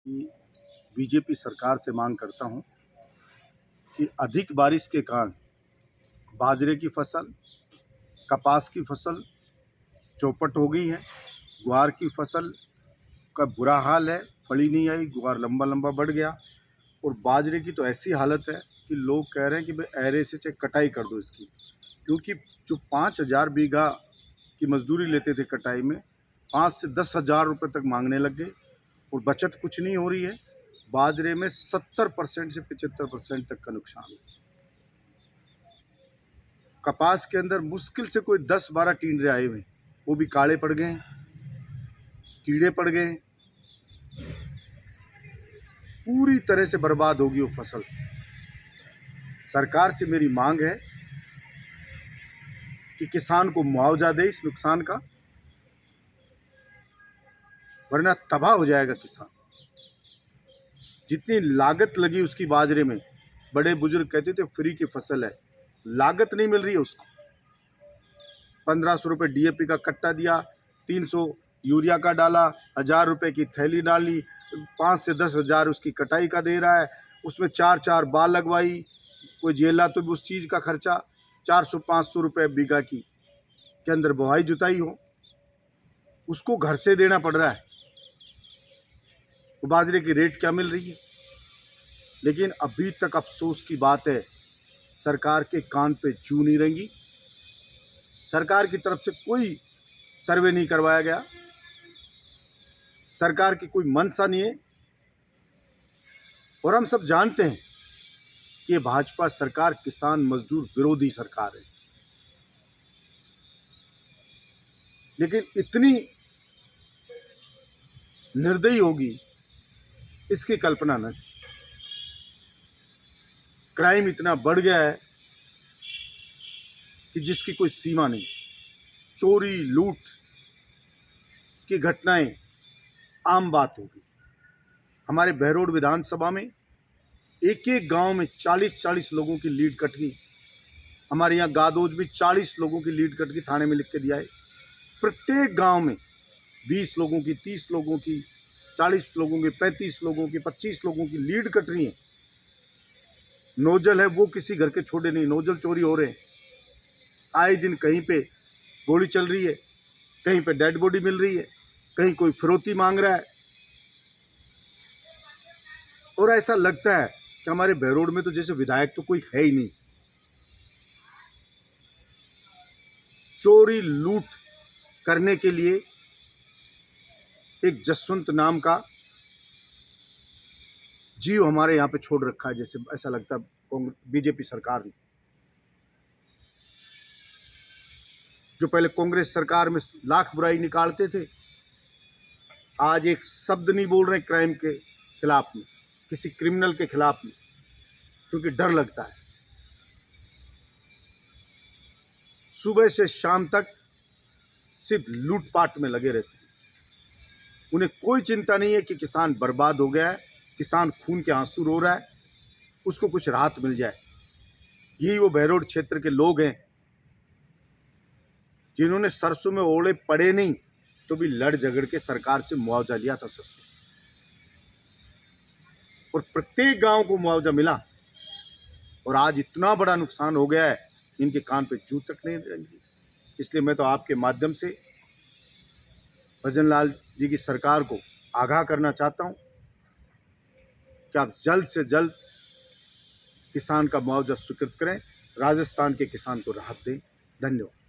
कि बीजेपी सरकार से मांग करता हूं कि अधिक बारिश के कारण बाजरे की फसल, कपास की फसल चौपट हो गई है। ग्वार की फसल का बुरा हाल है, फली नहीं आई, ग्वार लंबा लंबा बढ़ गया। और बाजरे की तो ऐसी हालत है कि लोग कह रहे हैं कि भाई ऐरे से चाहे कटाई कर दो इसकी, क्योंकि जो 5,000 बीघा की मजदूरी लेते थे कटाई में, 5 से 10,000 रुपये तक मांगने लग गए और बचत कुछ नहीं हो रही है। बाजरे में 70% से 75% तक का नुकसान है। कपास के अंदर मुश्किल से कोई 10-12 टींडरे आए हुए, वो भी काले पड़ गए, कीड़े पड़ गए, पूरी तरह से बर्बाद होगी वो फसल। सरकार से मेरी मांग है कि किसान को मुआवजा दे इस नुकसान का, वरना तबाह हो जाएगा किसान। जितनी लागत लगी उसकी बाजरे में, बड़े बुजुर्ग कहते थे फ्री की फसल है, लागत नहीं मिल रही है उसको। 1,500 रुपये DAP का कट्टा दिया, 300 यूरिया का डाला, 1,000 रुपये की थैली डाली, 5 से 10,000 उसकी कटाई का दे रहा है। उसमें 4-4 बाल लगवाई, कोई जेला तो भी उस चीज़ का खर्चा 400-500 रुपये बीघा की के अंदर बुआई जुताई हो, उसको घर से देना पड़ रहा है। तो बाजरे की रेट क्या मिल रही है? लेकिन अभी तक अफसोस की बात है, सरकार के कान पे जूं नहीं रेंगी। सरकार की तरफ से कोई सर्वे नहीं करवाया गया, सरकार की कोई मंशा नहीं है। और हम सब जानते हैं कि ये भाजपा सरकार किसान मजदूर विरोधी सरकार है, लेकिन इतनी निर्दयी होगी इसकी कल्पना न थी। क्राइम इतना बढ़ गया है कि जिसकी कोई सीमा नहीं। चोरी लूट की घटनाएं आम बात हो गई। हमारे बहरोड विधानसभा में एक एक गांव में 40-40 लोगों की लीड कट गई। हमारे यहाँ गादोज में 40 लोगों की लीड कट गई, थाने में लिख के दिया है। प्रत्येक गांव में 20 लोगों की, 30 लोगों की, 40 लोगों की, 35 लोगों की, 25 लोगों की लीड कट रही है। नोजल है वो किसी घर के छोटे नहीं, नोजल चोरी हो रहे हैं। आए दिन कहीं पे गोली चल रही है, कहीं पे डेड बॉडी मिल रही है, कहीं कोई फिरौती मांग रहा है। और ऐसा लगता है कि हमारे बहरोड में तो जैसे विधायक तो कोई है ही नहीं। चोरी लूट करने के लिए एक जसवंत नाम का जीव हमारे यहाँ पे छोड़ रखा है, जैसे ऐसा लगता है बीजेपी सरकार ने। जो पहले कांग्रेस सरकार में लाख बुराई निकालते थे, आज एक शब्द नहीं बोल रहे क्राइम के खिलाफ में, किसी क्रिमिनल के खिलाफ में, क्योंकि डर लगता है। सुबह से शाम तक सिर्फ लूटपाट में लगे रहते हैं। उन्हें कोई चिंता नहीं है कि किसान बर्बाद हो गया है, किसान खून के आंसू रो रहा है, उसको कुछ राहत मिल जाए। यही वो बहरोड क्षेत्र के लोग हैं जिन्होंने सरसों में ओले पड़े नहीं तो भी लड़ झगड़ के सरकार से मुआवजा लिया था सरसों, और प्रत्येक गांव को मुआवजा मिला। और आज इतना बड़ा नुकसान हो गया है, इनके कान पे जूं तक नहीं रहेंगी। इसलिए मैं तो आपके माध्यम से भजन लाल जी की सरकार को आगाह करना चाहता हूं कि आप जल्द से जल्द किसान का मुआवजा स्वीकृत करें, राजस्थान के किसान को राहत दें। धन्यवाद।